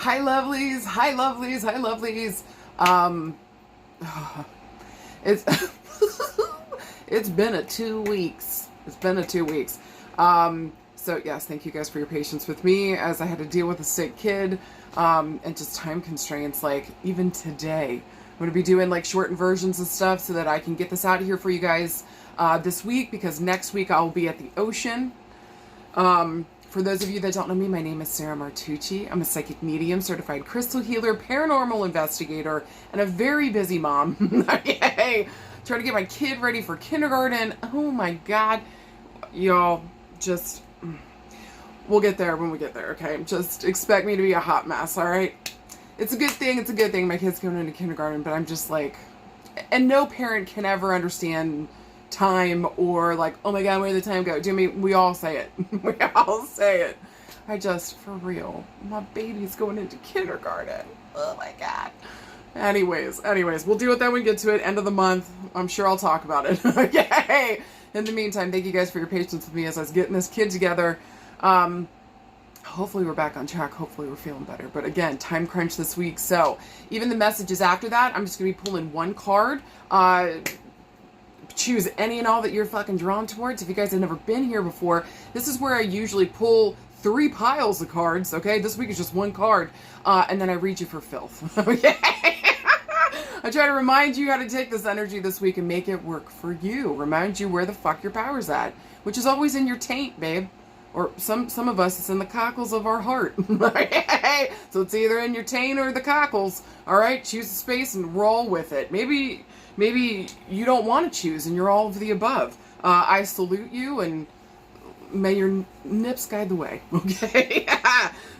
Hi lovelies, hi lovelies, hi lovelies. It's it's been a 2 weeks. It's been a 2 weeks. So yes, thank you guys for your patience with me as I had to deal with a sick kid, and just time constraints. Like even today, I'm gonna be doing like shortened versions of stuff so that I can get this out of here for you guys this week, because next week I'll be at the ocean. For those of you that don't know me, my name is Sarah Martucci. I'm a psychic medium, certified crystal healer, paranormal investigator, and a very busy mom. Yay! Trying to get my kid ready for kindergarten. Oh my God. Y'all, just, we'll get there when we get there, okay? Just expect me to be a hot mess, all right? It's a good thing. It's a good thing my kid's going into kindergarten, but I'm just like, and no parent can ever understand time or like, oh my God, where did the time go? Do me? We all say it. We all say it. I just, for real, my baby's going into kindergarten. Oh my God. Anyways, we'll deal with that when we get to it. End of the month. I'm sure I'll talk about it. Okay. In the meantime, thank you guys for your patience with me as I was getting this kid together. Hopefully we're back on track. Hopefully we're feeling better. But again, time crunch this week. So even the messages after that, I'm just going to be pulling one card. Choose any and all that you're fucking drawn towards. If you guys have never been here before, this is where I usually pull 3 piles of cards. Okay, this week is just 1 card, and then I read you for filth. Okay. I try to remind you how to take this energy this week and make it work for you. Remind you where the fuck your power's at, which is always in your taint, babe. Or some of us, it's in the cockles of our heart. So it's either in your taint or the cockles. All right, choose a space and roll with it. Maybe you don't want to choose and you're all of the above. I salute you and may your nips guide the way. Okay.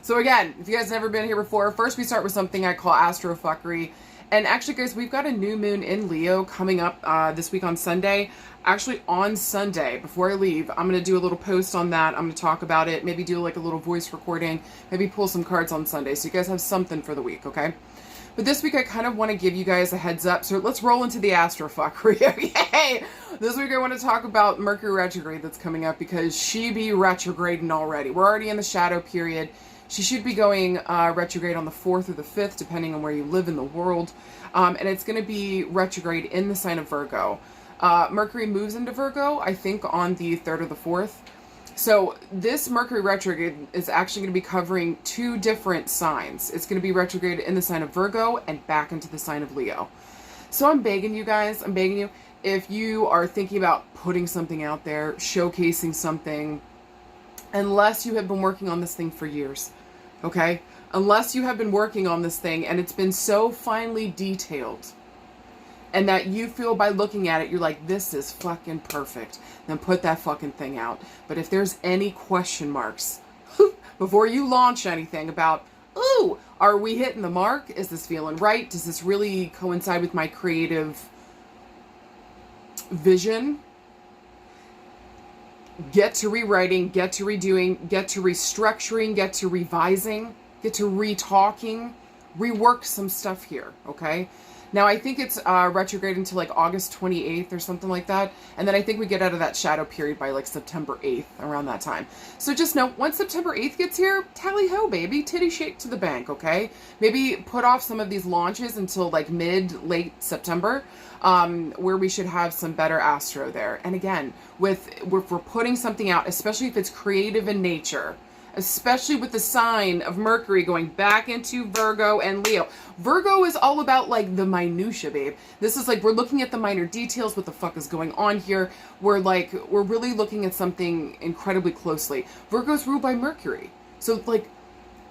So again, if you guys have never been here before, first we start with something I call Astrofuckery. And actually, guys, we've got a new moon in Leo coming up this week on Sunday. Actually, on Sunday, before I leave, I'm going to do a little post on that. I'm going to talk about it, maybe do like a little voice recording, maybe pull some cards on Sunday, so you guys have something for the week, okay? But this week, I kind of want to give you guys a heads up. So let's roll into the Astrofuckery, okay? This week, I want to talk about Mercury retrograde that's coming up, because she be retrograding already. We're already in the shadow period. She should be going retrograde on the 4th or the 5th, depending on where you live in the world. And it's going to be retrograde in the sign of Virgo. Mercury moves into Virgo, I think, on the 3rd or the 4th. So this Mercury retrograde is actually going to be covering 2 different signs. It's going to be retrograde in the sign of Virgo and back into the sign of Leo. So I'm begging you guys, if you are thinking about putting something out there, showcasing something, unless you have been working on this thing for years, okay? Unless you have been working on this thing and it's been so finely detailed and that you feel by looking at it, you're like, this is fucking perfect, then put that fucking thing out. But if there's any question marks before you launch anything about, ooh, are we hitting the mark? Is this feeling right? Does this really coincide with my creative vision? Get to rewriting, get to redoing, get to restructuring, get to revising, get to re-talking, rework some stuff here, okay? Now, I think it's retrograde until like August 28th or something like that. And then I think we get out of that shadow period by like September 8th, around that time. So just know, once September 8th gets here, tally-ho, baby. Titty shake to the bank, okay? Maybe put off some of these launches until like late September, where we should have some better astro there. And again, if we're putting something out, especially if it's creative in nature, especially with the sign of Mercury going back into Virgo and Leo. Virgo is all about like the minutia, babe. This is like, we're looking at the minor details, what the fuck is going on here. We're really looking at something incredibly closely. Virgo's ruled by Mercury. So like,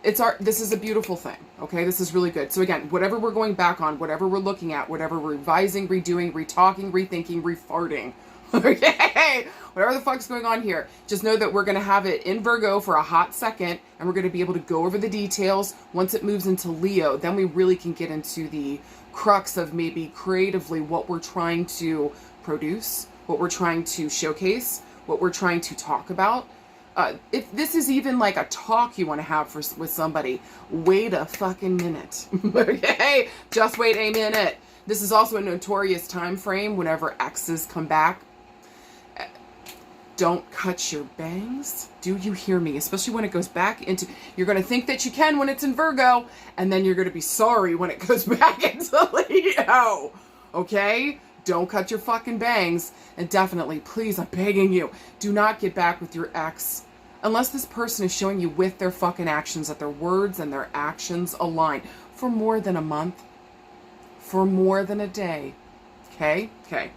this is a beautiful thing, okay? This is really good. So again, whatever we're going back on, whatever we're looking at, whatever we're revising, redoing, retalking, rethinking, refarting, okay? Whatever the fuck's going on here, just know that we're going to have it in Virgo for a hot second, and we're going to be able to go over the details. Once it moves into Leo, then we really can get into the crux of maybe creatively what we're trying to produce, what we're trying to showcase, what we're trying to talk about. If this is even like a talk you want to have with somebody, wait a fucking minute. Okay? Just wait a minute. This is also a notorious time frame whenever exes come back. Don't cut your bangs. Do you hear me? Especially when it goes back into, you're going to think that you can when it's in Virgo, and then you're going to be sorry when it goes back into Leo. Okay? Don't cut your fucking bangs. And definitely, please, I'm begging you, do not get back with your ex unless this person is showing you with their fucking actions that their words and their actions align for more than a month, for more than a day. Okay? Okay.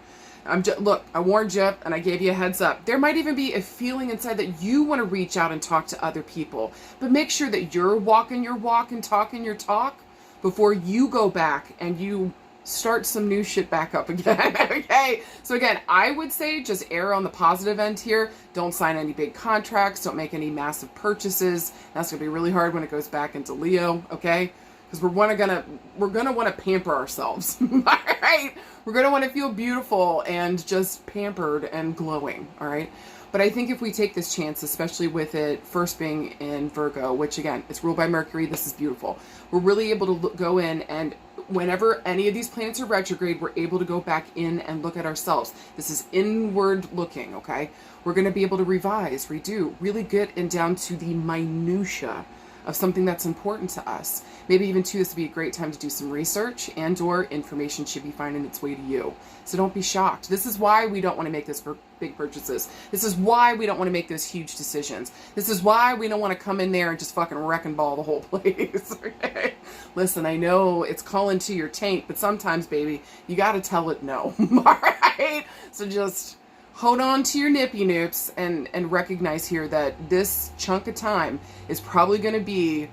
Look, I warned you and I gave you a heads up. There might even be a feeling inside that you want to reach out and talk to other people, but make sure that you're walking your walk and talking your talk before you go back and you start some new shit back up again. Okay? So again, I would say just err on the positive end here. Don't sign any big contracts. Don't make any massive purchases. That's going to be really hard when it goes back into Leo. Okay? Because we're gonna want to pamper ourselves. All right? We're gonna want to feel beautiful and just pampered and glowing. All right? But I think if we take this chance, especially with it first being in Virgo, which again, it's ruled by Mercury, this is beautiful. We're really able to go in, and whenever any of these planets are retrograde, we're able to go back in and look at ourselves. This is inward looking, okay? We're going to be able to revise, redo, really get in down to the minutia of something that's important to us. Maybe even too, this would be a great time to do some research, and or information should be finding its way to you. So don't be shocked. This is why we don't want to make this big purchases. This is why we don't want to make those huge decisions. This is why we don't want to come in there and just fucking wreck and ball the whole place. Okay? Listen, I know it's calling to your taint, but sometimes, baby, you got to tell it no. All right? So just hold on to your nippy noops and recognize here that this chunk of time is probably going to be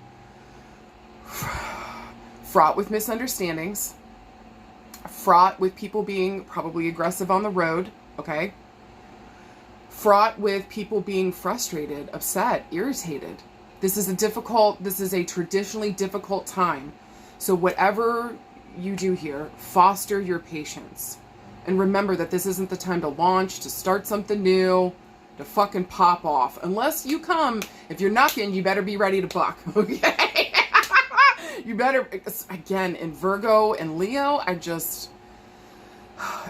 fraught with misunderstandings, fraught with people being probably aggressive on the road, okay? Fraught with people being frustrated, upset, irritated. This is a traditionally difficult time. So whatever you do here, foster your patience. And remember that this isn't the time to launch, to start something new, to fucking pop off. Unless you come, if you're knocking, you better be ready to buck, okay? You better, again, in Virgo and Leo,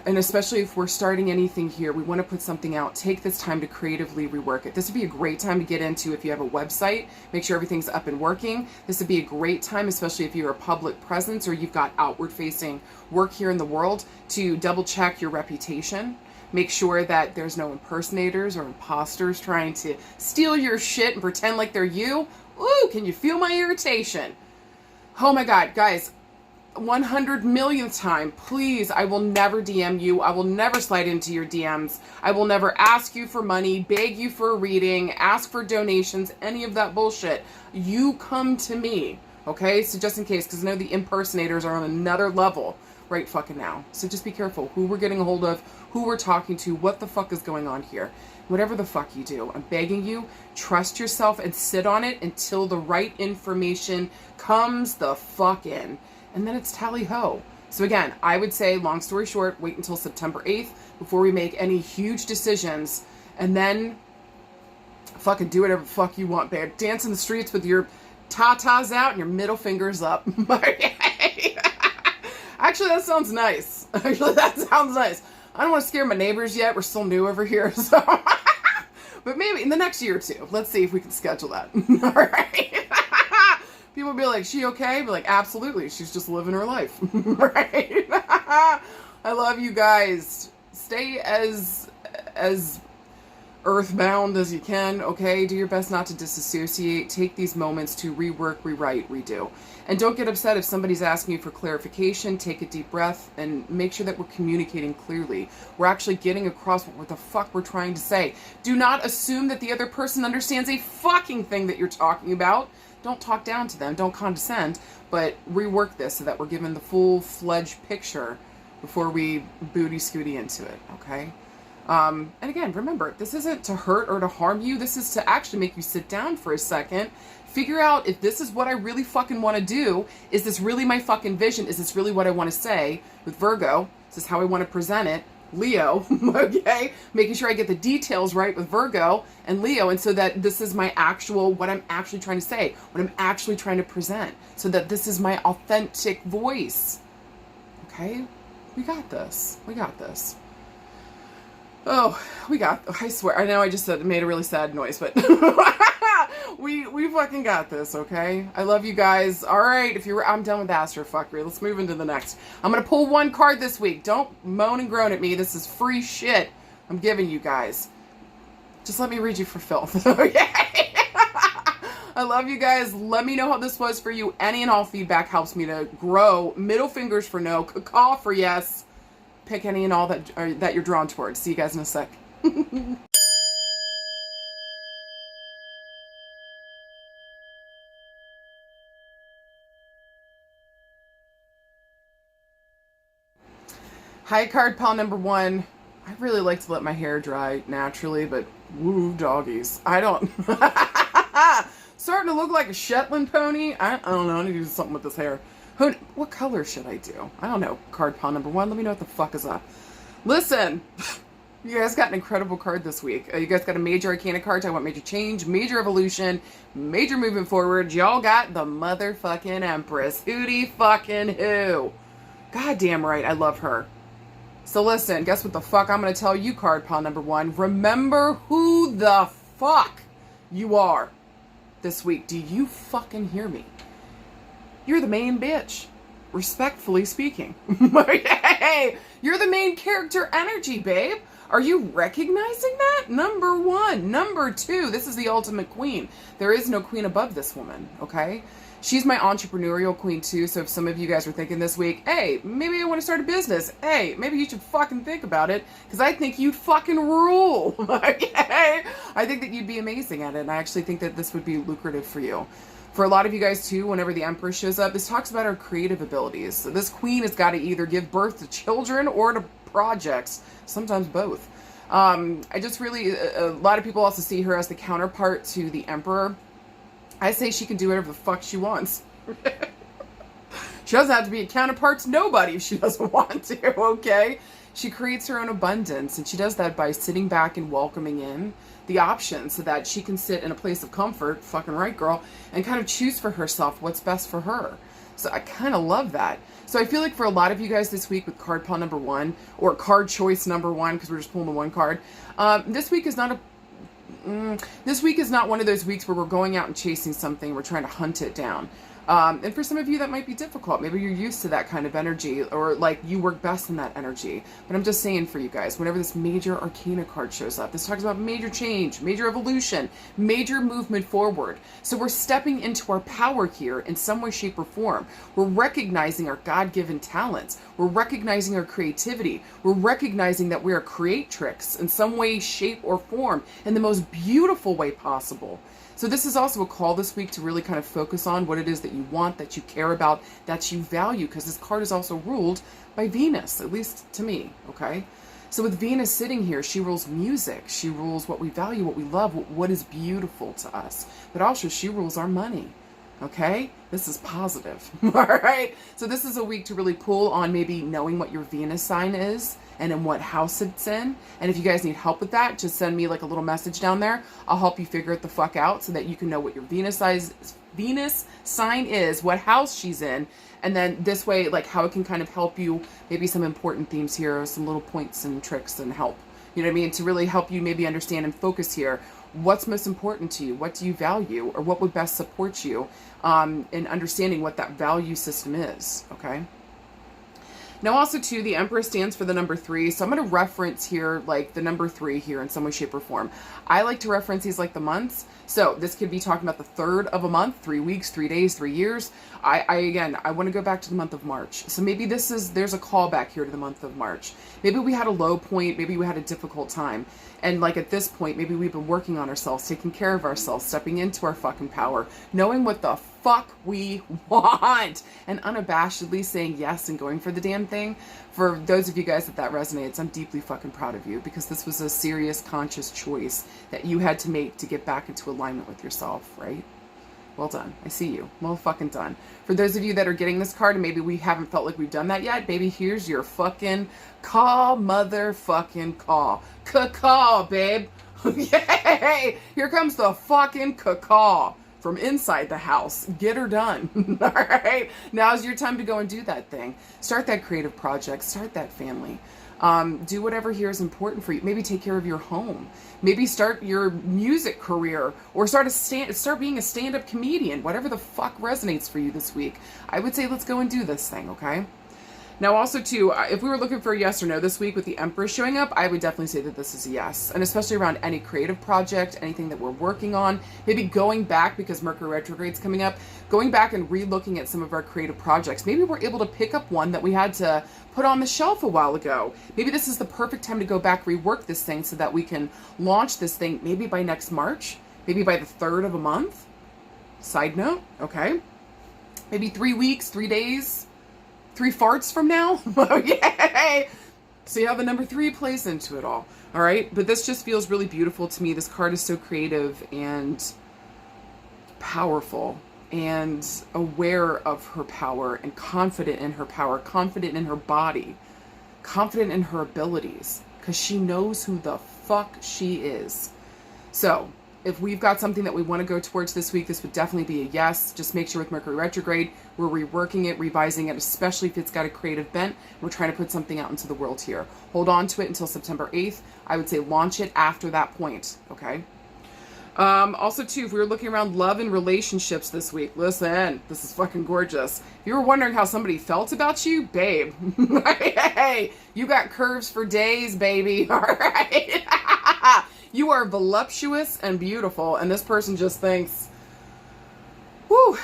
and especially if we're starting anything here, we want to put something out. Take this time to creatively rework it. This would be a great time to get into if you have a website. Make sure everything's up and working. This would be a great time, especially if you're a public presence or you've got outward-facing work here in the world, to double-check your reputation. Make sure that there's no impersonators or imposters trying to steal your shit and pretend like they're you. Ooh, can you feel my irritation? Oh my God, guys. 100 millionth time, please, I will never DM you. I will never slide into your DMs. I will never ask you for money, beg you for a reading, ask for donations, any of that bullshit. You come to me, okay? So just in case, because I know the impersonators are on another level right fucking now. So just be careful who we're getting a hold of, who we're talking to, what the fuck is going on here. Whatever the fuck you do, I'm begging you, trust yourself and sit on it until the right information comes the fuck in. And then it's tally-ho. So again, I would say, long story short, wait until September 8th before we make any huge decisions. And then fucking do whatever the fuck you want, babe. Dance in the streets with your tatas out and your middle fingers up. Actually, that sounds nice. Actually, that sounds nice. I don't want to scare my neighbors yet. We're still new over here. So, but maybe in the next year or two. Let's see if we can schedule that. All right. People will be like, she okay? Be like, absolutely. She's just living her life. Right? I love you guys. Stay as earthbound as you can, okay? Do your best not to disassociate. Take these moments to rework, rewrite, redo. And don't get upset if somebody's asking you for clarification. Take a deep breath and make sure that we're communicating clearly. We're actually getting across what the fuck we're trying to say. Do not assume that the other person understands a fucking thing that you're talking about. Don't talk down to them, don't condescend, but rework this so that we're given the full-fledged picture before we booty-scooty into it, okay? And again, remember, this isn't to hurt or to harm you. This is to actually make you sit down for a second, figure out if this is what I really fucking want to do. Is this really my fucking vision? Is this really what I want to say with Virgo? Is this how I want to present it? Leo, okay? Making sure I get the details right with Virgo and Leo, and so that this is my actual, what I'm actually trying to say, what I'm actually trying to present, so that this is my authentic voice. Okay? We got this. We got this. Oh, I swear, I know I just made a really sad noise, but we fucking got this, okay? I love you guys. All right, I'm done with Astrofuckery. Let's move into the next. I'm going to pull one card this week. Don't moan and groan at me. This is free shit I'm giving you guys. Just let me read you for filth, okay? I love you guys. Let me know how this was for you. Any and all feedback helps me to grow. Middle fingers for no, caw for yes. Pick any and all that you're drawn towards. See you guys in a sec. Hi, card pile number 1. I really like to let my hair dry naturally, but woo, doggies. I don't. Starting to look like a Shetland pony. I don't know. I need to do something with this hair. What color should I do? I don't know. Card pile number 1. Let me know what the fuck is up. Listen, you guys got an incredible card this week. You guys got a major arcana card. I want major change, major evolution, major movement forward. Y'all got the motherfucking Empress. Hootie fucking who? Goddamn right. I love her. So listen, guess what the fuck I'm going to tell you, card pile number 1. Remember who the fuck you are this week. Do you fucking hear me? You're the main bitch. Respectfully speaking. Hey, you're the main character energy, babe. Are you recognizing that? Number 1. Number 2, this is the ultimate queen. There is no queen above this woman, okay? She's my entrepreneurial queen too, so if some of you guys are thinking this week, hey, maybe I want to start a business. Hey, maybe you should fucking think about it, because I think you'd fucking rule, okay? I think that you'd be amazing at it, and I actually think that this would be lucrative for you. For a lot of you guys too, whenever the Empress shows up, this talks about our creative abilities. So this queen has got to either give birth to children or to projects, sometimes both. I just really, a lot of people also see her as the counterpart to the Emperor. I say she can do whatever the fuck she wants. She doesn't have to be a counterpart to nobody if she doesn't want to, okay? She creates her own abundance, and she does that by sitting back and welcoming in the options so that she can sit in a place of comfort, fucking right, girl, and kind of choose for herself what's best for her. So I kind of love that. So I feel like for a lot of you guys this week with card pile number 1, or card choice number 1, because we're just pulling the one card, this week is not one of those weeks where we're going out and chasing something, we're trying to hunt it down. And for some of you that might be difficult. Maybe you're used to that kind of energy, or like you work best in that energy. But I'm just saying for you guys, whenever this major arcana card shows up, this talks about major change, major evolution, major movement forward. So we're stepping into our power here in some way, shape, or form. We're recognizing our God-given talents. We're recognizing our creativity. We're recognizing that we are creatrix in some way, shape, or form in the most beautiful way possible. So this is also a call this week to really kind of focus on what it is that you want, that you care about, that you value, because this card is also ruled by Venus, at least to me, okay? So with Venus sitting here, she rules music. She rules what we value, what we love, what is beautiful to us. But also she rules our money, okay? This is positive, all right? So this is a week to really pull on maybe knowing what your Venus sign is and in what house it's in. And if you guys need help with that, just send me like a little message down there. I'll help you figure it the fuck out so that you can know what your Venus sign is, what house she's in, and then this way, like how it can kind of help you, maybe some important themes here, some little points and tricks and help. You know what I mean? To really help you maybe understand and focus here. What's most important to you? What do you value? Or what would best support you in understanding what that value system is, okay? Now also too, the Empress stands for the number 3. So I'm going to reference here like the number 3 here in some way, shape, or form. I like to reference these like the months. So this could be talking about the 3rd of a month, 3 weeks, 3 days, 3 years. I want to go back to the month of March. So maybe there's a callback here to the month of March. Maybe we had a low point. Maybe we had a difficult time. And like at this point, maybe we've been working on ourselves, taking care of ourselves, stepping into our fucking power, knowing what the fuck we want, and unabashedly saying yes and going for the damn thing. For those of you guys that resonates, I'm deeply fucking proud of you, because this was a serious, conscious choice that you had to make to get back into alignment with yourself, right? Well done. I see you. Well fucking done. For those of you that are getting this card and maybe we haven't felt like we've done that yet, baby, here's your fucking call, motherfucking call. Caw, babe. Yay! Here comes the fucking caw from inside the house. Get her done. All right? Now's your time to go and do that thing. Start that creative project. Start that family. Do whatever here is important for you. Maybe take care of your home. Maybe start your music career, or start being a stand-up comedian. Whatever the fuck resonates for you this week. I would say let's go and do this thing, okay? Now also too, if we were looking for a yes or no this week with the Empress showing up, I would definitely say that this is a yes. And especially around any creative project, anything that we're working on, maybe going back, because Mercury retrograde's coming up, going back and re-looking at some of our creative projects. Maybe we're able to pick up one that we had to put on the shelf a while ago. Maybe this is the perfect time to go back, rework this thing so that we can launch this thing maybe by next March, maybe by the 3rd of a month. Side note, okay? Maybe 3 weeks, 3 days, 3 farts from now. Yay! See how the number 3 plays into it all. All right, but this just feels really beautiful to me. This card is so creative and powerful and aware of her power and confident in her power, confident in her body, confident in her abilities, because she knows who the fuck she is. So if we've got something that we want to go towards this week, this would definitely be a yes. Just make sure with Mercury retrograde, we're reworking it, revising it, especially if it's got a creative bent. We're trying to put something out into the world here. Hold on to it until September 8th. I would say launch it after that point, okay? Also too, if we were looking around love and relationships this week, listen, this is fucking gorgeous. If you were wondering how somebody felt about you, babe, hey, you got curves for days, baby, all right? You are voluptuous and beautiful, and this person just thinks, whew,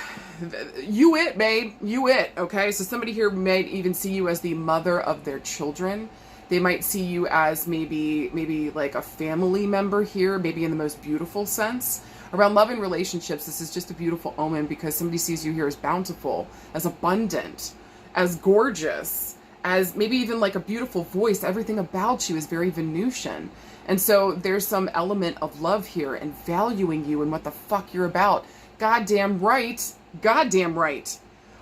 you it, babe, you it, okay? So somebody here might even see you as the mother of their children. They might see you as maybe like a family member here, maybe in the most beautiful sense. Around love and relationships, this is just a beautiful omen because somebody sees you here as bountiful, as abundant, as gorgeous, as maybe even like a beautiful voice. Everything about you is very Venusian. And so there's some element of love here and valuing you and what the fuck you're about. Goddamn right. Goddamn right.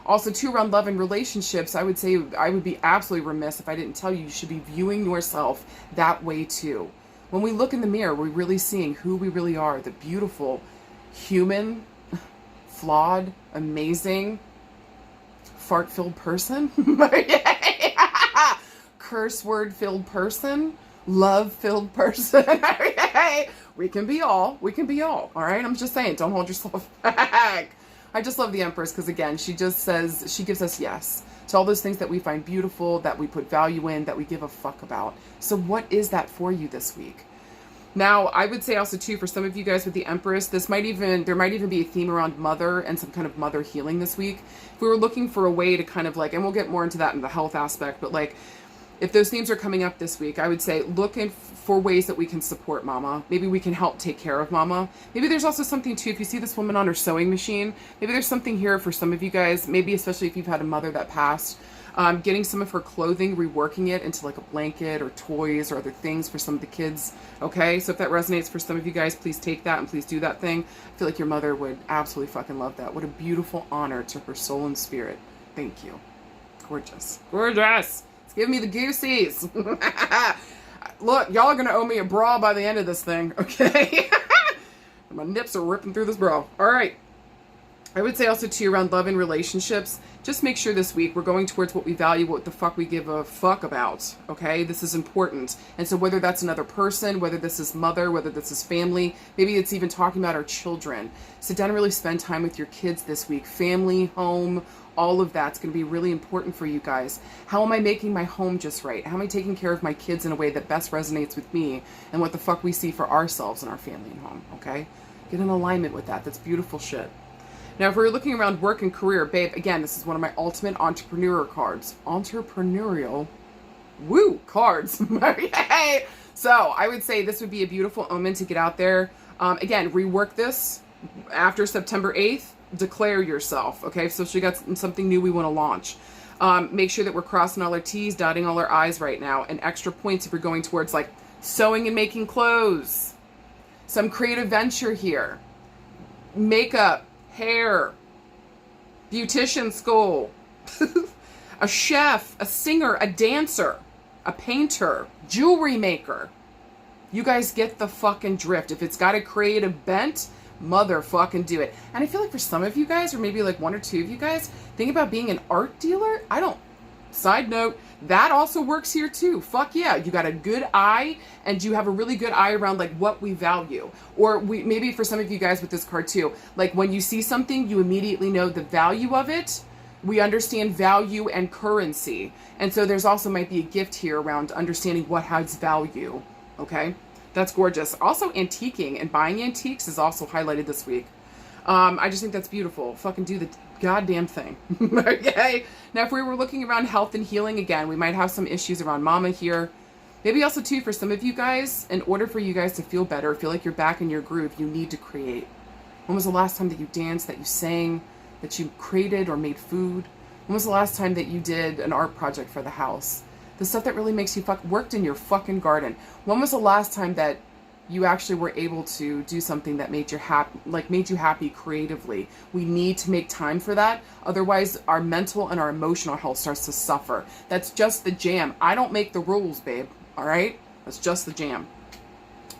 Also, too, around love and relationships, I would say I would be absolutely remiss if I didn't tell you you should be viewing yourself that way, too. When we look in the mirror, we're really seeing who we really are, the beautiful, human, flawed, amazing, fart-filled person, curse word-filled person, love-filled person. We can be all, all right? I'm just saying, don't hold yourself back. I just love the Empress because, again, she just says, she gives us yes to all those things that we find beautiful, that we put value in, that we give a fuck about. So what is that for you this week? Now, I would say also, too, for some of you guys with the Empress, there might even be a theme around mother and some kind of mother healing this week. If we were looking for a way to kind of like, and we'll get more into that in the health aspect, but like, if those themes are coming up this week, I would say look for ways that we can support mama. Maybe we can help take care of mama. Maybe there's also something too, if you see this woman on her sewing machine, maybe there's something here for some of you guys, maybe especially if you've had a mother that passed, getting some of her clothing, reworking it into like a blanket or toys or other things for some of the kids. Okay, so if that resonates for some of you guys, please take that and please do that thing. I feel like your mother would absolutely fucking love that. What a beautiful honor to her soul and spirit. Thank you. Gorgeous. Gorgeous. It's giving me the goosies. Look, y'all are going to owe me a bra by the end of this thing, okay? My nips are ripping through this bra. All right. I would say also, too, around love and relationships, just make sure this week we're going towards what we value, what the fuck we give a fuck about, okay? This is important. And so whether that's another person, whether this is mother, whether this is family, maybe it's even talking about our children. Sit down and really spend time with your kids this week. Family, home, all of that's going to be really important for you guys. How am I making my home just right? How am I taking care of my kids in a way that best resonates with me and what the fuck we see for ourselves and our family and home, okay? Get in alignment with that. That's beautiful shit. Now, if we're looking around work and career, babe, again, this is one of my ultimate entrepreneur cards. Entrepreneurial, woo, cards. Yay! So I would say this would be a beautiful omen to get out there. Again, rework this after September 8th. Declare yourself, okay? So she got something new we want to launch. Make sure that we're crossing all our T's, dotting all our I's right now. And extra points if we're going towards like sewing and making clothes. Some creative venture here. Makeup. Hair, beautician school, a chef, a singer, a dancer, a painter, jewelry maker. You guys get the fucking drift. If it's got a creative bent, motherfucking do it. And I feel like for some of you guys, or maybe like one or two of you guys, think about being an art dealer. I don't Side note, that also works here too. Fuck yeah, you got a good eye, and you have a really good eye around like what we value. Or maybe for some of you guys with this card too, like when you see something, you immediately know the value of it. We understand value and currency. And so there's also might be a gift here around understanding what has value. Okay, that's gorgeous. Also, antiquing and buying antiques is also highlighted this week. I just think that's beautiful. Fucking do the goddamn thing. Okay. Now, if we were looking around health and healing again, we might have some issues around mama here. Maybe also too, for some of you guys, in order for you guys to feel better, feel like you're back in your groove, you need to create. When was the last time that you danced, that you sang, that you created or made food? When was the last time that you did an art project for the house? The stuff that really makes you worked in your fucking garden. When was the last time that you actually were able to do something that made you happy creatively? We need to make time for that. Otherwise, our mental and our emotional health starts to suffer. That's just the jam. I don't make the rules, babe. All right? That's just the jam.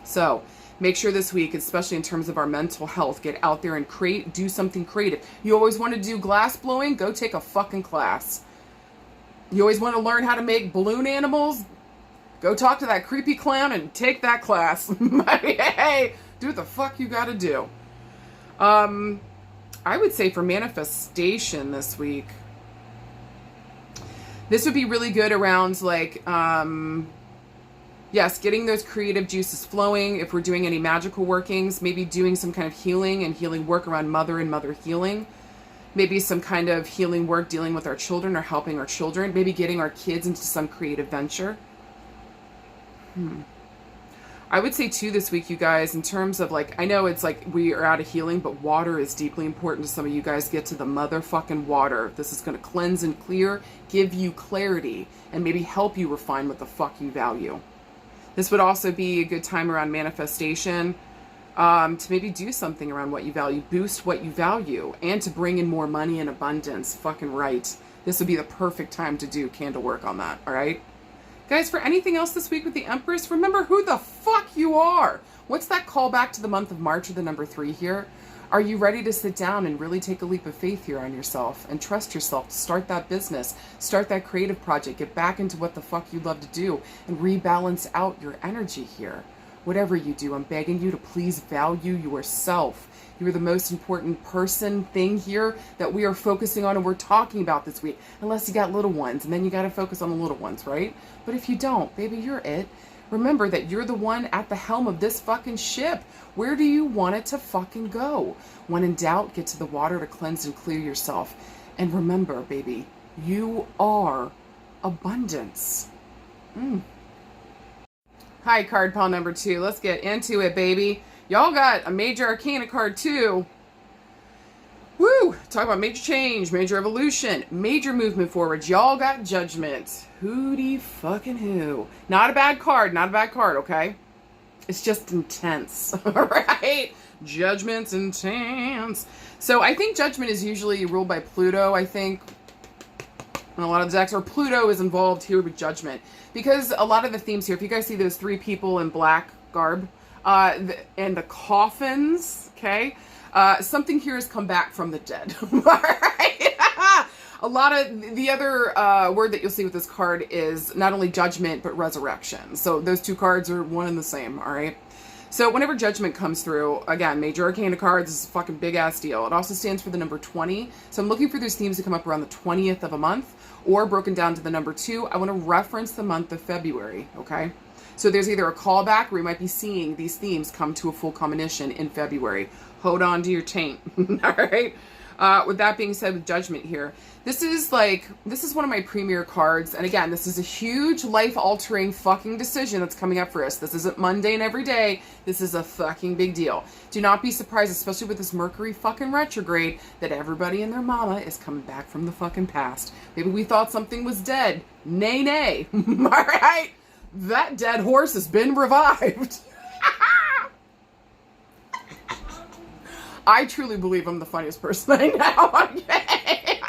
So make sure this week, especially in terms of our mental health, get out there and do something creative. You always want to do glass blowing? Go take a fucking class. You always want to learn how to make balloon animals? Go talk to that creepy clown and take that class. Hey, do what the fuck you gotta do. I would say for manifestation this week, this would be really good around like, yes, getting those creative juices flowing. If we're doing any magical workings, maybe doing some kind of healing and healing work around mother and mother healing. Maybe some kind of healing work dealing with our children or helping our children. Maybe getting our kids into some creative venture. I would say too this week, you guys, in terms of like, I know it's like we are out of healing, but water is deeply important to some of you guys. Get to the motherfucking water. This is going to cleanse and clear, give you clarity, and maybe help you refine what the fuck you value. This would also be a good time around manifestation, to maybe do something around what you value, boost what you value, and to bring in more money and abundance. Fucking right. This would be the perfect time to do candle work on that. All right. Guys, for anything else this week with the Empress, remember who the fuck you are. What's that call back to the month of March or the number 3 here? Are you ready to sit down and really take a leap of faith here on yourself and trust yourself to start that business, start that creative project, get back into what the fuck you love to do, and rebalance out your energy here? Whatever you do, I'm begging you to please value yourself. You're the most important thing here that we are focusing on and we're talking about this week. Unless you got little ones, and then you got to focus on the little ones, right? But if you don't, baby, you're it. Remember that you're the one at the helm of this fucking ship. Where do you want it to fucking go? When in doubt, get to the water to cleanse and clear yourself. And remember, baby, you are abundance. Hi, card pile number 2. Let's get into it, baby. Y'all got a major arcana card too. Woo! Talk about major change, major evolution, major movement forward. Y'all got judgment. Hooty fucking who. Not a bad card, okay? It's just intense, alright? Judgment's intense. So I think judgment is usually ruled by Pluto, I think. And a lot of the decks, or Pluto is involved here with judgment. Because a lot of the themes here, if you guys see those 3 people in black garb, and the coffins, okay? Something here has come back from the dead. All right? A lot of the other word that you'll see with this card is not only judgment, but resurrection. So those 2 cards are one and the same, all right? So whenever judgment comes through, again, major arcana cards is a fucking big ass deal. It also stands for the number 20. So I'm looking for those themes to come up around the 20th of a month, or broken down to the number 2. I want to reference the month of February, okay? So there's either a callback, or we might be seeing these themes come to a full culmination in February. Hold on to your taint. All right. With that being said, with judgment here, this is one of my premier cards. And again, this is a huge life-altering fucking decision that's coming up for us. This isn't mundane every day. This is a fucking big deal. Do not be surprised, especially with this Mercury fucking retrograde, that everybody and their mama is coming back from the fucking past. Maybe we thought something was dead. Nay, nay. All right. That dead horse has been revived. I truly believe I'm the funniest person I know. Okay.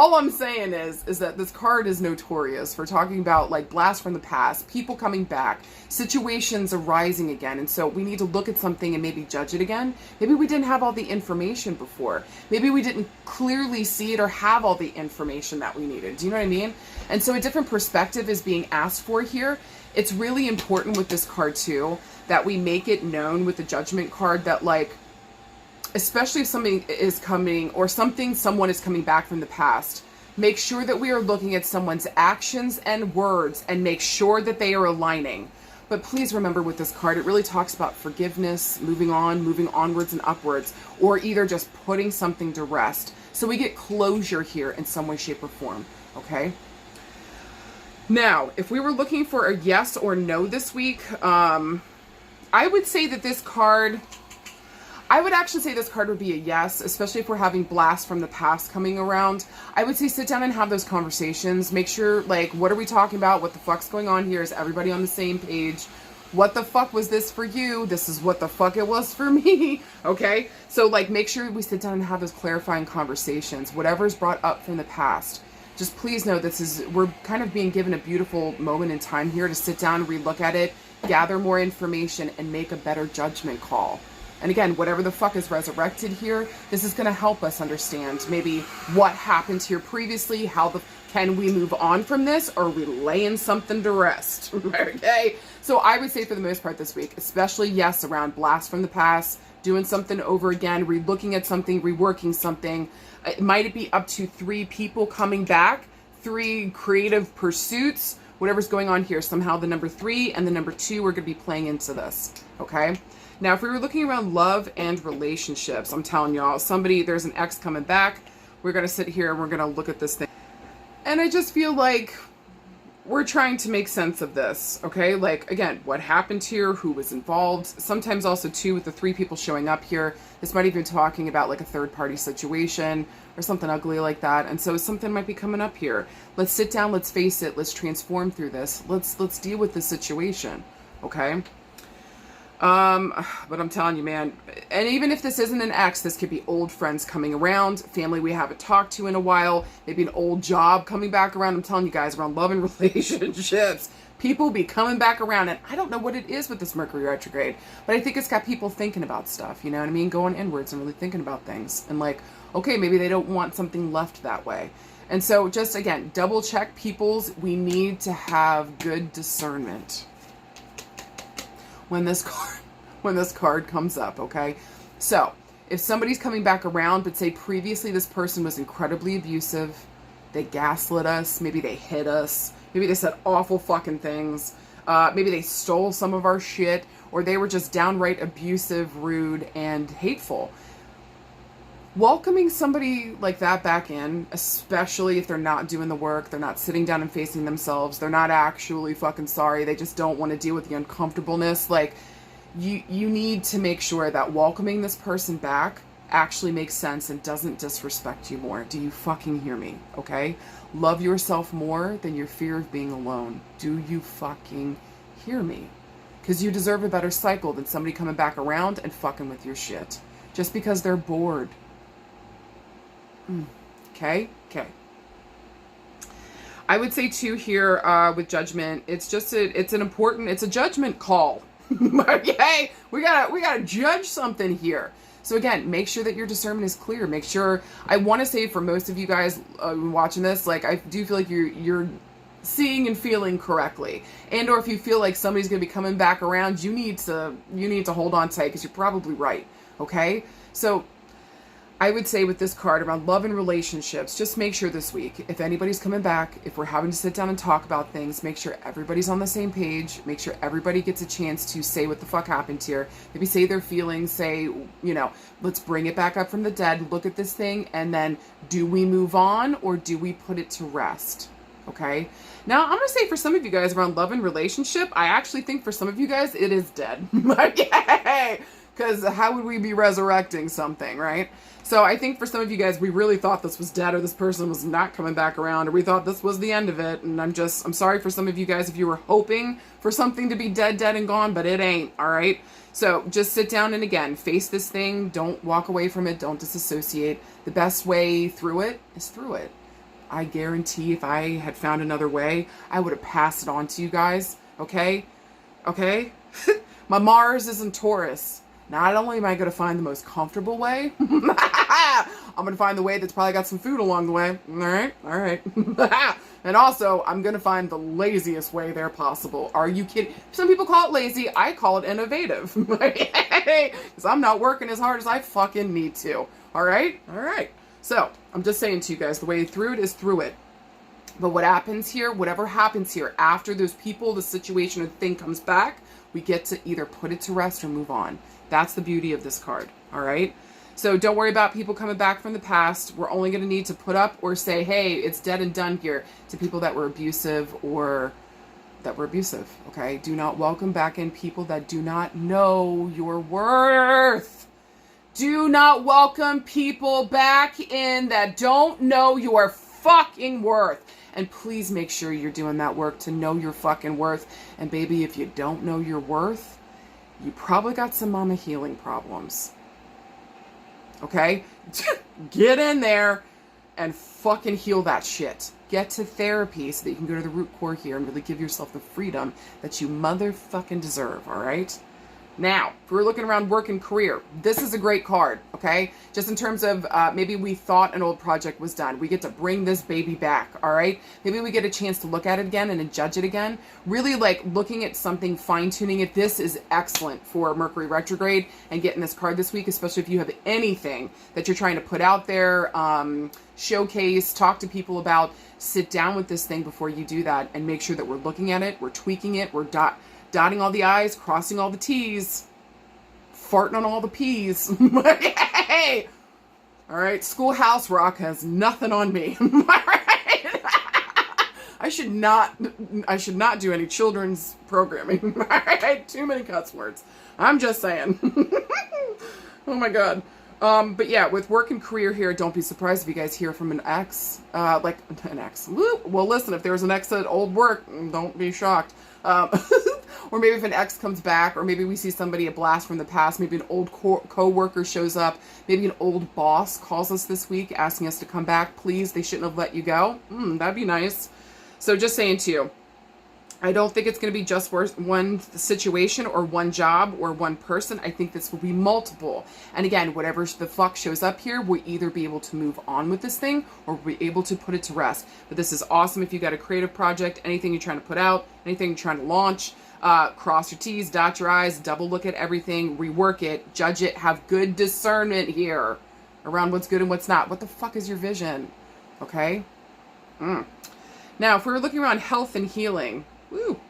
all I'm saying is that this card is notorious for talking about like blast from the past, people coming back, situations arising again. And so we need to look at something and maybe judge it again. Maybe we didn't have all the information before. Maybe we didn't clearly see it or have all the information that we needed. Do you know what I mean? And so a different perspective is being asked for here. It's really important with this card too, that we make it known with the Judgment card that, like, especially if something is coming or someone is coming back from the past, make sure that we are looking at someone's actions and words and make sure that they are aligning. But please remember with this card, it really talks about forgiveness, moving on, moving onwards and upwards, or either just putting something to rest. So we get closure here in some way, shape, or form, okay? Now, if we were looking for a yes or no this week, I would say that this card... I would actually say this card would be a yes, especially if we're having blast from the past coming around. I would say sit down and have those conversations. Make sure, like, what are we talking about? What the fuck's going on here? Is everybody on the same page? What the fuck was this for you? This is what the fuck it was for me. Okay? So, like, make sure we sit down and have those clarifying conversations. Whatever's brought up from the past. Just please know we're kind of being given a beautiful moment in time here to sit down, relook at it, gather more information, and make a better judgment call. And again, whatever the fuck is resurrected here, this is going to help us understand maybe what happened here previously, can we move on from this, or are we laying something to rest? Okay? So I would say for the most part this week, especially yes, around blast from the past, doing something over again, re-looking at something, reworking something. It might be up to 3 people coming back, 3 creative pursuits, whatever's going on here. Somehow the number 3 and the number 2 are going to be playing into this. Okay? Now, if we were looking around love and relationships, I'm telling y'all, there's an ex coming back. We're going to sit here and we're going to look at this thing. And I just feel like we're trying to make sense of this, okay? Like, again, what happened here, who was involved. Sometimes also, too, with the 3 people showing up here, this might even be talking about, like, a third-party situation or something ugly like that. And so something might be coming up here. Let's sit down, let's face it, let's transform through this. Let's deal with this situation, okay? But I'm telling you, man, and even if this isn't an ex, this could be old friends coming around, family we haven't talked to in a while, maybe an old job coming back around. I'm telling you guys, around love and relationships, people be coming back around, and I don't know what it is with this Mercury retrograde, but I think it's got people thinking about stuff, you know what I mean? Going inwards and really thinking about things, and like, okay, maybe they don't want something left that way. And so just, again, double check people's, we need to have good discernment when this card comes up, okay? So, if somebody's coming back around, but say previously this person was incredibly abusive, they gaslit us, maybe they hit us, maybe they said awful fucking things, maybe they stole some of our shit, or they were just downright abusive, rude, and hateful. Welcoming somebody like that back in, especially if they're not doing the work, they're not sitting down and facing themselves, they're not actually fucking sorry, they just don't want to deal with the uncomfortableness, like, you need to make sure that welcoming this person back actually makes sense and doesn't disrespect you more. Do you fucking hear me? Okay? Love yourself more than your fear of being alone. Do you fucking hear me? Because you deserve a better cycle than somebody coming back around and fucking with your shit. Just because they're bored. Okay? Okay. I would say too here with judgment, it's a judgment call. Okay? We gotta judge something here. So again, make sure that your discernment is clear. Make sure, I want to say for most of you guys watching this, like, I do feel like you're seeing and feeling correctly. And or if you feel like somebody's going to be coming back around, you need to hold on tight because you're probably right. Okay? So I would say with this card around love and relationships, just make sure this week, if anybody's coming back, if we're having to sit down and talk about things, make sure everybody's on the same page, make sure everybody gets a chance to say what the fuck happened here, maybe say their feelings, say, you know, let's bring it back up from the dead, look at this thing, and then do we move on or do we put it to rest? Okay? Now, I'm going to say for some of you guys around love and relationship, I actually think for some of you guys, it is dead. Yay! Because how would we be resurrecting something, right? So I think for some of you guys, we really thought this was dead or this person was not coming back around or we thought this was the end of it. And I'm sorry for some of you guys if you were hoping for something to be dead and gone, but it ain't, all right? So just sit down and again, face this thing. Don't walk away from it. Don't disassociate. The best way through it is through it. I guarantee if I had found another way, I would have passed it on to you guys. Okay? Okay? My Mars is in Taurus. Not only am I going to find the most comfortable way, I'm going to find the way that's probably got some food along the way. All right? All right. And also, I'm going to find the laziest way there possible. Are you kidding? Some people call it lazy. I call it innovative. Because I'm not working as hard as I fucking need to. All right? All right. So, I'm just saying to you guys, the way through it is through it. But what happens here, whatever happens here, after those people, the situation, or the thing comes back, we get to either put it to rest or move on. That's the beauty of this card, all right? So don't worry about people coming back from the past. We're only going to need to put up or say, hey, it's dead and done here, to people that were abusive or that were abusive, okay? Do not welcome back in people that do not know your worth. Do not welcome people back in that don't know your fucking worth. And please make sure you're doing that work to know your fucking worth. And baby, if you don't know your worth, you probably got some mama healing problems. Okay? Get in there and fucking heal that shit. Get to therapy so that you can go to the root core here and really give yourself the freedom that you motherfucking deserve, all right? Now, if we're looking around work and career, this is a great card, okay? Just in terms of maybe we thought an old project was done. We get to bring this baby back, all right? Maybe we get a chance to look at it again and judge it again. Really like looking at something, fine-tuning it. This is excellent for Mercury retrograde and getting this card this week, especially if you have anything that you're trying to put out there, showcase, talk to people about. Sit down with this thing before you do that and make sure that we're looking at it, we're tweaking it, we're dotting all the I's, crossing all the T's, farting on all the P's. Hey! All right, Schoolhouse Rock has nothing on me. All right? I should not do any children's programming. All right, too many cuss words. I'm just saying. Oh my God. But yeah, with work and career here, don't be surprised if you guys hear from an ex, like an ex. Woo! Well, listen, if there's an ex at old work, don't be shocked. Or maybe if an ex comes back, or maybe we see somebody, a blast from the past, maybe an old co-worker shows up, maybe an old boss calls us this week asking us to come back. Please, they shouldn't have let you go. That'd be nice. So just saying to you, I don't think it's going to be just one situation or one job or one person. I think this will be multiple. And again, whatever the fuck shows up here, we'll either be able to move on with this thing or we'll be able to put it to rest. But this is awesome if you got a creative project, anything you're trying to put out, anything you're trying to launch. Cross your T's, dot your I's, double look at everything, rework it, judge it, have good discernment here around what's good and what's not. What the fuck is your vision? Okay? Now, if we were looking around health and healing, woo.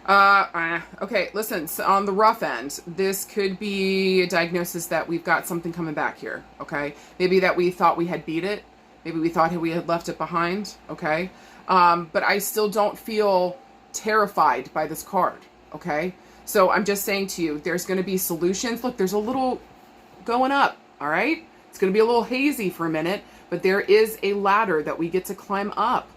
Okay, listen, so on the rough end, this could be a diagnosis that we've got something coming back here, okay? Maybe that we thought we had beat it. Maybe we thought we had left it behind, okay? But I still don't feel terrified by this card, okay? So I'm just saying to you, there's going to be solutions. Look, there's a little going up, all right? It's going to be a little hazy for a minute, but there is a ladder that we get to climb up.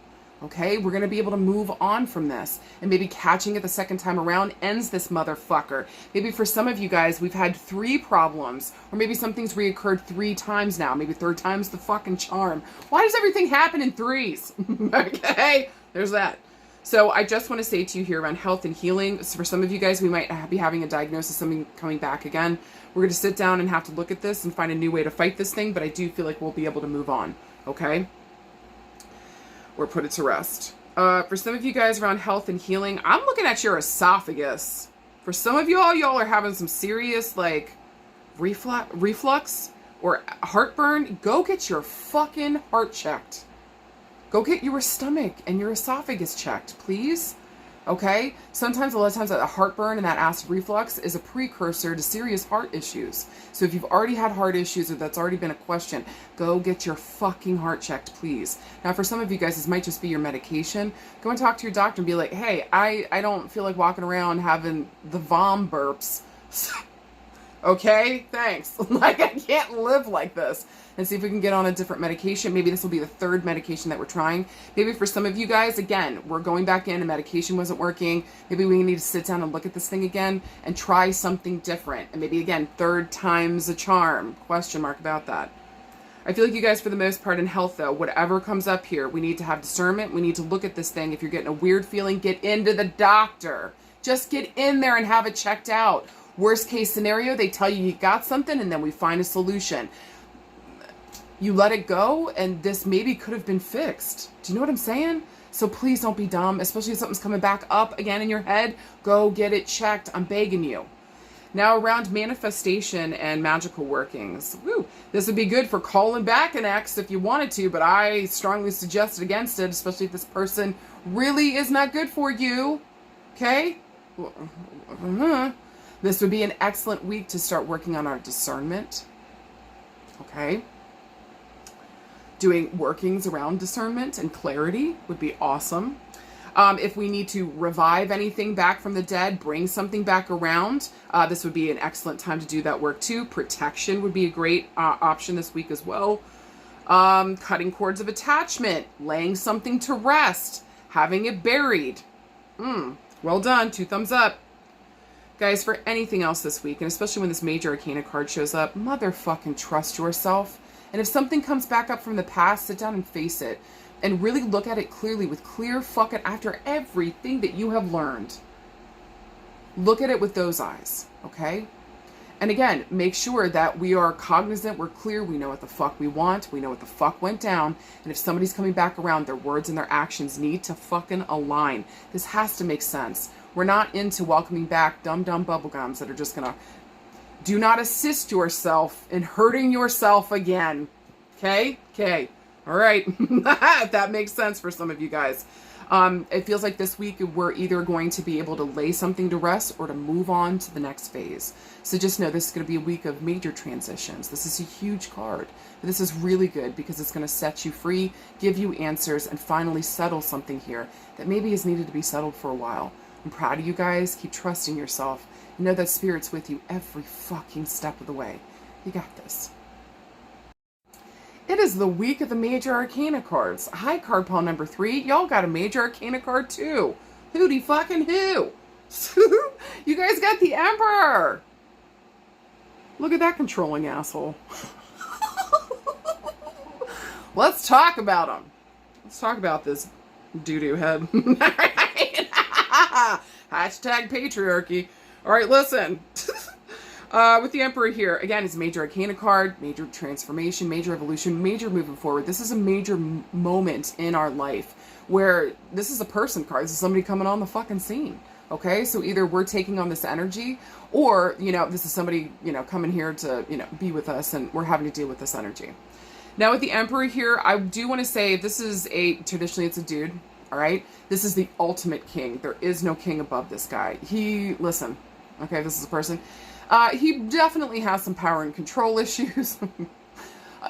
Okay, we're going to be able to move on from this. And maybe catching it the second time around ends this motherfucker. Maybe for some of you guys, we've had 3 problems. Or maybe something's reoccurred 3 times now. Maybe third time's the fucking charm. Why does everything happen in 3s? Okay, there's that. So I just want to say to you here around health and healing, so for some of you guys, we might be having a diagnosis, something coming back again. We're going to sit down and have to look at this and find a new way to fight this thing. But I do feel like we'll be able to move on. Okay? Or put it to rest. For some of you guys around health and healing, I'm looking at your esophagus. For some of y'all are having some serious, like, reflux or heartburn. Go get your fucking heart checked. Go get your stomach and your esophagus checked, please. Okay? Sometimes, a lot of times, that heartburn and that acid reflux is a precursor to serious heart issues. So if you've already had heart issues or that's already been a question, go get your fucking heart checked, please. Now, for some of you guys, this might just be your medication. Go and talk to your doctor and be like, hey, I don't feel like walking around having the vom burps. Okay? Thanks. Like, I can't live like this. And see if we can get on a different medication. Maybe this will be the 3rd medication that we're trying. Maybe for some of you guys, again, we're going back in and medication wasn't working. Maybe we need to sit down and look at this thing again and try something different. And maybe, again, 3rd time's a charm. Question mark about that. I feel like you guys, for the most part, in health, though, whatever comes up here, we need to have discernment. We need to look at this thing. If you're getting a weird feeling, get into the doctor. Just get in there and have it checked out. Worst case scenario, they tell you got something, and then we find a solution. You let it go, and this maybe could have been fixed. Do you know what I'm saying? So please don't be dumb, especially if something's coming back up again in your head. Go get it checked. I'm begging you. Now around manifestation and magical workings. Woo, this would be good for calling back an ex if you wanted to, but I strongly suggest against it, especially if this person really is not good for you. Okay? This would be an excellent week to start working on our discernment. Okay? Doing workings around discernment and clarity would be awesome. If we need to revive anything back from the dead, bring something back around, this would be an excellent time to do that work too. Protection would be a great option this week as well. Cutting cords of attachment, laying something to rest, having it buried. Well done. 2 thumbs up. Guys, for anything else this week, and especially when this major arcana card shows up, motherfucking trust yourself. And if something comes back up from the past, sit down and face it. And really look at it clearly with clear fucking, after everything that you have learned. Look at it with those eyes, okay? And again, make sure that we are cognizant, we're clear, we know what the fuck we want, we know what the fuck went down, and if somebody's coming back around, their words and their actions need to fucking align. This has to make sense. We're not into welcoming back dumb bubblegums that are just gonna do not assist yourself in hurting yourself again. Okay? Okay. All right. If that makes sense for some of you guys. It feels like this week we're either going to be able to lay something to rest or to move on to the next phase. So just know this is going to be a week of major transitions. This is a huge card. But this is really good because it's going to set you free, give you answers, and finally settle something here that maybe has needed to be settled for a while. I'm proud of you guys. Keep trusting yourself. You know that Spirit's with you every fucking step of the way. You got this. It is the week of the major arcana cards. Hi, card pile number 3. Y'all got a major arcana card too. Hooty fucking who? You guys got the Emperor. Look at that controlling asshole. Let's talk about him. Let's talk about this doo-doo head. Hashtag patriarchy. All right, listen. With the Emperor here, again, it's a major arcana card, major transformation, major evolution, major moving forward. This is a major moment in our life where this is a person card. This is somebody coming on the fucking scene. Okay, so either we're taking on this energy or, this is somebody, coming here to, be with us and we're having to deal with this energy. Now with the Emperor here, I do want to say traditionally it's a dude, all right? This is the ultimate king. There is no king above this guy. Listen, okay, this is a person. He definitely has some power and control issues.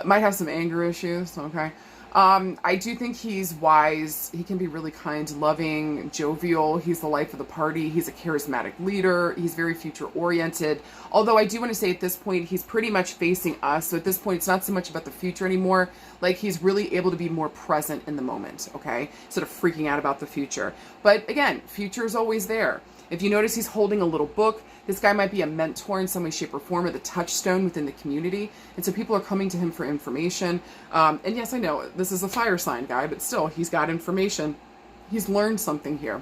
Might have some anger issues, okay? I do think he's wise. He can be really kind, loving, jovial. He's the life of the party. He's a charismatic leader. He's very future-oriented. Although I do want to say at this point, he's pretty much facing us. So at this point, it's not so much about the future anymore. Like, he's really able to be more present in the moment, okay? Instead of freaking out about the future. But again, future is always there. If you notice, he's holding a little book. This guy might be a mentor in some way, shape, or form, or the touchstone within the community. And so people are coming to him for information. And yes, I know, this is a fire sign guy, but still, he's got information. He's learned something here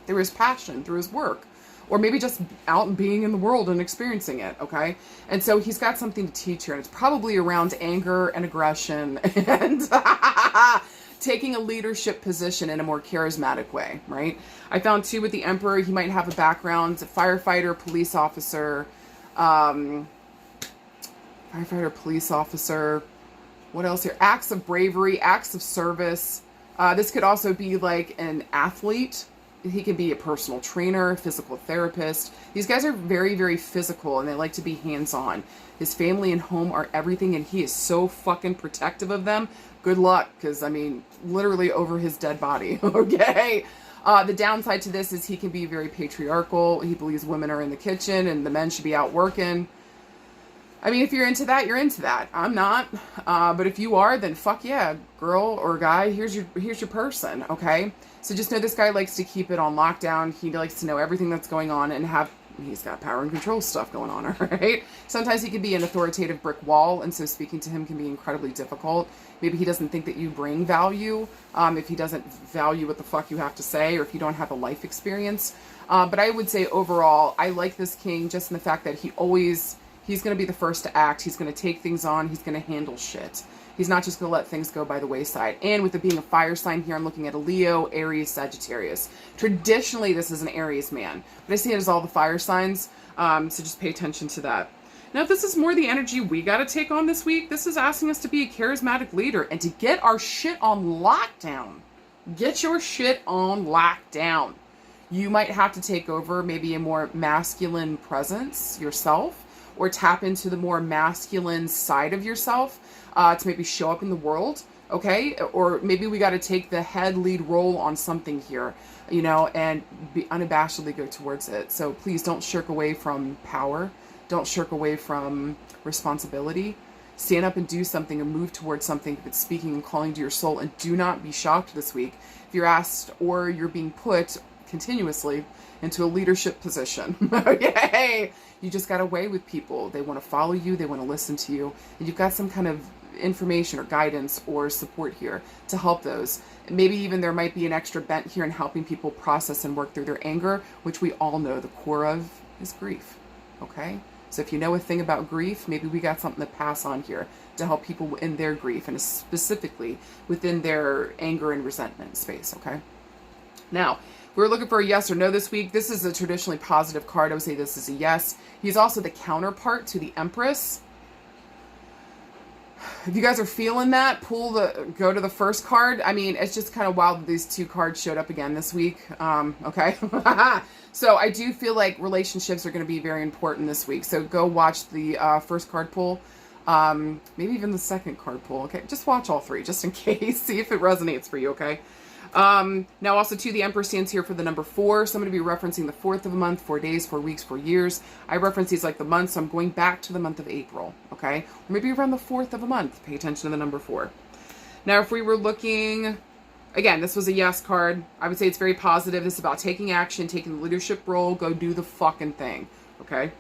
through his passion, through his work, or maybe just out and being in the world and experiencing it, okay? And so he's got something to teach here, and it's probably around anger and aggression and taking a leadership position in a more charismatic way, right? I found too with the Emperor, he might have a background, a firefighter, police officer, what else here? Acts of bravery, acts of service. This could also be like an athlete. He can be a personal trainer, physical therapist. These guys are very, very physical and they like to be hands-on. His family and home are everything and he is so fucking protective of them. Good luck, because, literally over his dead body, okay? The downside to this is he can be very patriarchal. He believes women are in the kitchen and the men should be out working. If you're into that, you're into that. I'm not. But if you are, then fuck yeah, girl or guy, here's your person, okay? So just know this guy likes to keep it on lockdown. He likes to know everything that's going on and have he's got power and control stuff going on, all right? Sometimes he can be an authoritative brick wall, and so speaking to him can be incredibly difficult. Maybe he doesn't think that you bring value, if he doesn't value what the fuck you have to say, or if you don't have a life experience. But I would say overall, I like this king just in the fact that he's going to be the first to act. He's going to take things on. He's going to handle shit. He's not just going to let things go by the wayside. And with it being a fire sign here, I'm looking at a Leo, Aries, Sagittarius. Traditionally, this is an Aries man, but I see it as all the fire signs, so just pay attention to that. Now, if this is more the energy we got to take on this week, this is asking us to be a charismatic leader and to get our shit on lockdown. Get your shit on lockdown. You might have to take over maybe a more masculine presence yourself, or tap into the more masculine side of yourself to maybe show up in the world, okay? Or maybe we got to take the head lead role on something here, you know, and be unabashedly go towards it. So please don't shirk away from power. Don't shirk away from responsibility. Stand up and do something and move towards something if it's speaking and calling to your soul. And do not be shocked this week if you're asked or you're being put continuously into a leadership position. Okay? You just got away with people. They want to follow you. They want to listen to you. And you've got some kind of information or guidance or support here to help those. Maybe even there might be an extra bent here in helping people process and work through their anger, which we all know the core of is grief. Okay? So if you know a thing about grief, maybe we got something to pass on here to help people in their grief and specifically within their anger and resentment space. Okay? Now, we're looking for a yes or no this week. This is a traditionally positive card. I would say this is a yes. He's also the counterpart to the Empress. If you guys are feeling that, go to the first card. I mean, it's just kind of wild that these two cards showed up again this week. Okay. So I do feel like relationships are going to be very important this week. So go watch the first card pull. Maybe even the second card pull. Okay. Just watch all three just in case. See if it resonates for you. Okay. Now also too, the Emperor stands here for the number 4. So I'm going to be referencing the 4th of a month, 4 days, 4 weeks, 4 years. I reference these like the months, so I'm going back to the month of April, okay? Or maybe around the 4th of a month. Pay attention to the number 4. Now, if we were looking, again, this was a yes card. I would say it's very positive. This is about taking action, taking the leadership role, go do the fucking thing, okay?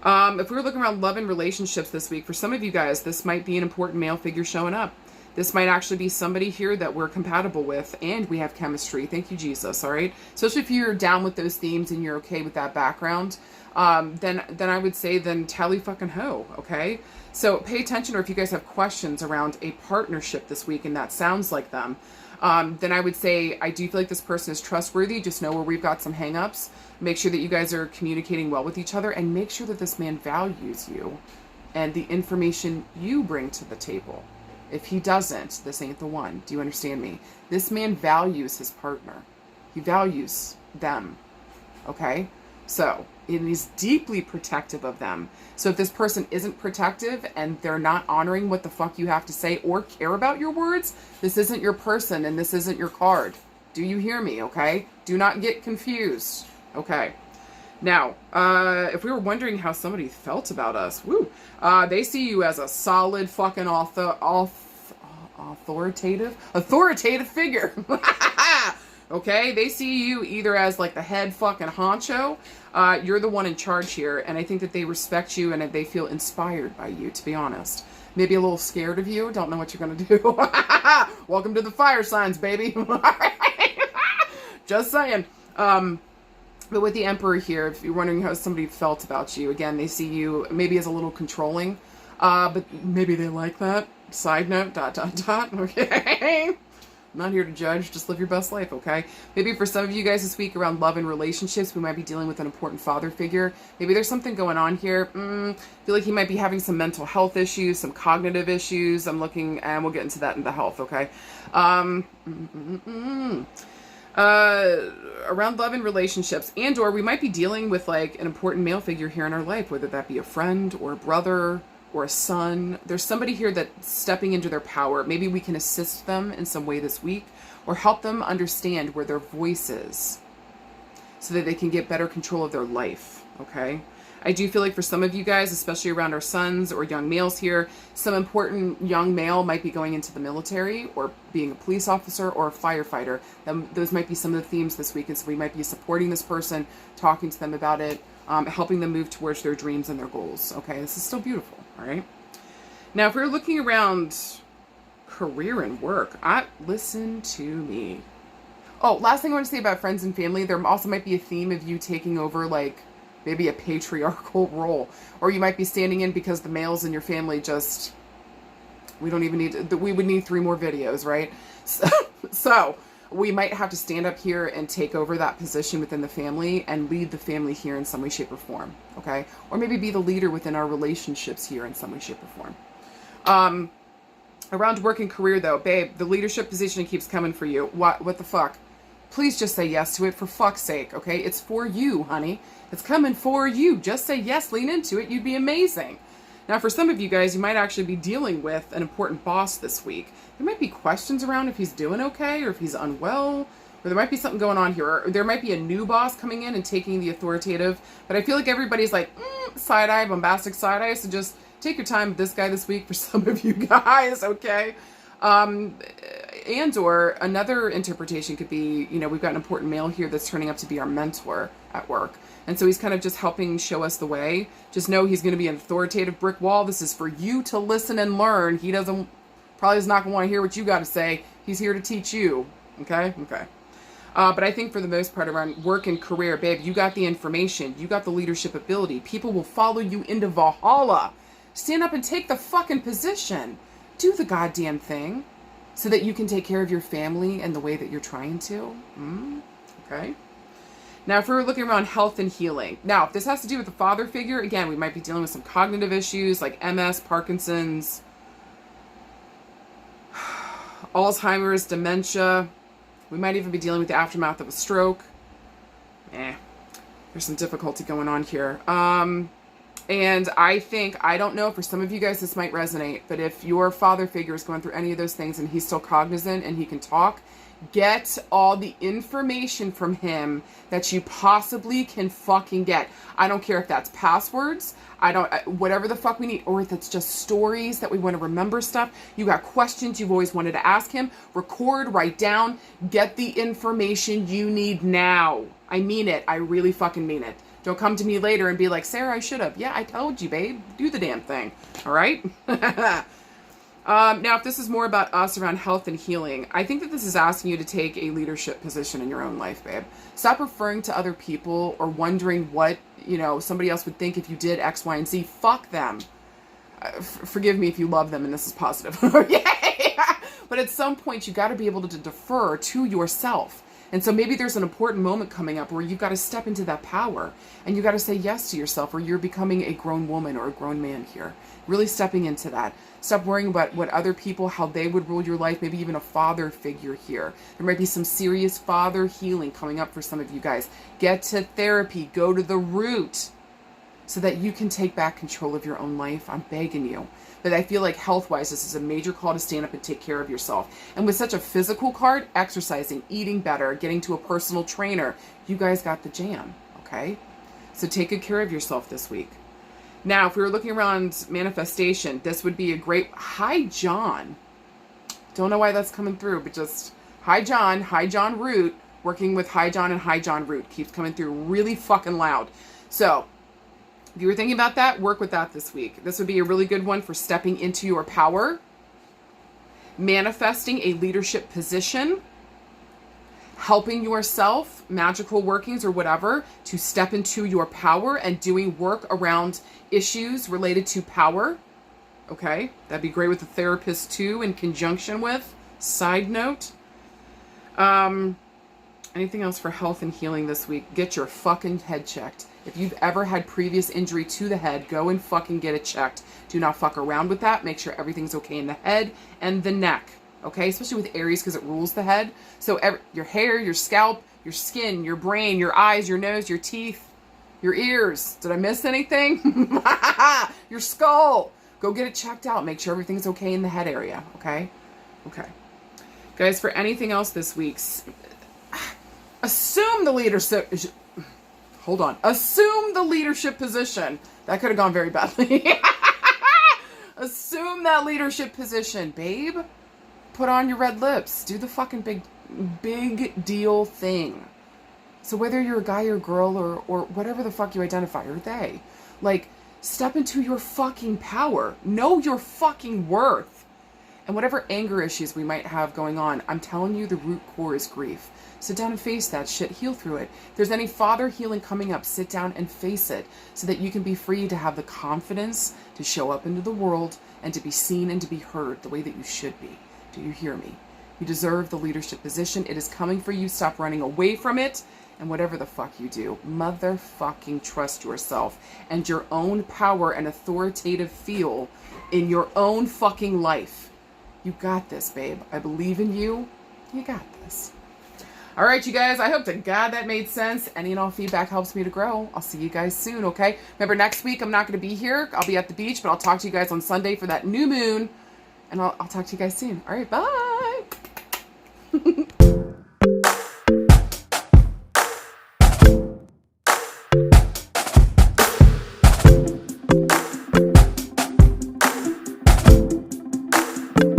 If we were looking around love and relationships this week, for some of you guys, this might be an important male figure showing up. This might actually be somebody here that we're compatible with and we have chemistry. Thank you, Jesus. All right. Especially if you're down with those themes and you're okay with that background, then I would say then tally fucking ho. Okay. So pay attention, or if you guys have questions around a partnership this week and that sounds like them, then I would say I do feel like this person is trustworthy. Just know where we've got some hangups. Make sure that you guys are communicating well with each other and make sure that this man values you and the information you bring to the table. If he doesn't, this ain't the one. Do you understand me? This man values his partner. He values them. Okay? So, and he's deeply protective of them. So if this person isn't protective and they're not honoring what the fuck you have to say or care about your words, this isn't your person and this isn't your card. Do you hear me? Okay? Do not get confused. Okay. Now, if we were wondering how somebody felt about us, they see you as a solid fucking authoritative figure. Okay? They see you either as like the head fucking honcho, you're the one in charge here, and I think that they respect you and they feel inspired by you, to be honest. Maybe a little scared of you, don't know what you're gonna do. Welcome to the fire signs, baby. Just saying. But with the Emperor here, if you're wondering how somebody felt about you, again, they see you maybe as a little controlling, but maybe they like that. Side note, ... Okay? I'm not here to judge. Just live your best life, okay? Maybe for some of you guys this week around love and relationships, we might be dealing with an important father figure. Maybe there's something going on here. I feel like he might be having some mental health issues, some cognitive issues. I'm looking, and we'll get into that in the health, okay? Around love and relationships, and or we might be dealing with like an important male figure here in our life, whether that be a friend or a brother or a son. There's somebody here that's stepping into their power. Maybe we can assist them in some way this week or help them understand where their voice is so that they can get better control of their life. Okay. I do feel like for some of you guys, especially around our sons or young males here, some important young male might be going into the military or being a police officer or a firefighter. Those might be some of the themes this week. And so we might be supporting this person, talking to them about it, helping them move towards their dreams and their goals. Okay, this is still beautiful. All right. Now, if we're looking around career and work, listen to me. Oh, last thing I want to say about friends and family, there also might be a theme of you taking over, like, maybe a patriarchal role. Or you might be standing in because the males in your family just, we don't even need, we would need 3 more videos, right? So we might have to stand up here and take over that position within the family and lead the family here in some way, shape, or form, okay? Or maybe be the leader within our relationships here in some way, shape, or form. Around work and career, though, babe, the leadership position keeps coming for you. What the fuck? Please just say yes to it, for fuck's sake, okay? It's for you, honey. It's coming for you. Just say yes, lean into it. You'd be amazing. Now, for some of you guys, you might actually be dealing with an important boss this week. There might be questions around if he's doing okay or if he's unwell, or there might be something going on here. Or there might be a new boss coming in and taking the authoritative. But I feel like everybody's like, side-eye, bombastic side-eye, so just take your time with this guy this week for some of you guys, okay? And or another interpretation could be, you know, we've got an important male here that's turning up to be our mentor at work. And so he's kind of just helping show us the way. Just know he's going to be an authoritative brick wall. This is for you to listen and learn. He probably is not going to want to hear what you got to say. He's here to teach you. Okay? Okay. But I think for the most part around work and career, babe, you got the information. You got the leadership ability. People will follow you into Valhalla. Stand up and take the fucking position. Do the goddamn thing so that you can take care of your family and the way that you're trying to. Okay. Now, if we're looking around health and healing. Now, if this has to do with the father figure, again, we might be dealing with some cognitive issues like MS, Parkinson's, Alzheimer's, dementia. We might even be dealing with the aftermath of a stroke. There's some difficulty going on here. And I don't know, for some of you guys this might resonate, but if your father figure is going through any of those things and he's still cognizant and he can talk, get all the information from him that you possibly can fucking get. I don't care if that's passwords, whatever the fuck we need, or if it's just stories that we want to remember stuff. You got questions you've always wanted to ask him, record, write down, get the information you need now. I mean it. I really fucking mean it. Don't come to me later and be like, Sarah, I should have. Yeah, I told you, babe. Do the damn thing. All right? Now, if this is more about us around health and healing, I think that this is asking you to take a leadership position in your own life, babe. Stop referring to other people or wondering what, somebody else would think if you did X, Y, and Z. Fuck them. Forgive me if you love them and this is positive. Yeah. But at some point, you got to be able to defer to yourself. And so maybe there's an important moment coming up where you've got to step into that power and you got to say yes to yourself, or you're becoming a grown woman or a grown man here. Really stepping into that. Stop worrying about what other people, how they would rule your life, maybe even a father figure here. There might be some serious father healing coming up for some of you guys. Get to therapy, go to the root so that you can take back control of your own life. I'm begging you. But I feel like health-wise, this is a major call to stand up and take care of yourself. And with such a physical card, exercising, eating better, getting to a personal trainer, you guys got the jam, okay? So take good care of yourself this week. Now, if we were looking around manifestation, this would be a great, hi, John. Don't know why that's coming through, but just hi, John Root, working with hi, John and hi, John Root keeps coming through really fucking loud. So, if you were thinking about that, work with that this week. This would be a really good one for stepping into your power, manifesting a leadership position, helping yourself, magical workings or whatever, to step into your power and doing work around issues related to power. Okay, that'd be great with a therapist too, in conjunction with. Side note. Anything else for health and healing this week? Get your fucking head checked. If you've ever had previous injury to the head, go and fucking get it checked. Do not fuck around with that. Make sure everything's okay in the head and the neck. Okay? Especially with Aries because it rules the head. So your hair, your scalp, your skin, your brain, your eyes, your nose, your teeth, your ears. Did I miss anything? Your skull. Go get it checked out. Make sure everything's okay in the head area. Okay? Okay. Guys, for anything else this week, assume the leadership... Hold on. Assume the leadership position. That could have gone very badly. Assume that leadership position, babe. Put on your red lips. Do the fucking big deal thing. So whether you're a guy or girl or whatever the fuck you identify, or they, like, step into your fucking power. Know your fucking worth. And whatever anger issues we might have going on, I'm telling you, the root core is grief. Sit down and face that shit. Heal through it. If there's any father healing coming up, sit down and face it so that you can be free to have the confidence to show up into the world and to be seen and to be heard the way that you should be. Do you hear me? You deserve the leadership position. It is coming for you. Stop running away from it. And whatever the fuck you do, motherfucking trust yourself and your own power and authoritative feel in your own fucking life. You got this, babe. I believe in you. You got this. All right, you guys, I hope to God that made sense. Any and all feedback helps me to grow. I'll see you guys soon, okay? Remember, next week I'm not going to be here. I'll be at the beach, but I'll talk to you guys on Sunday for that new moon. And I'll talk to you guys soon. All right, bye.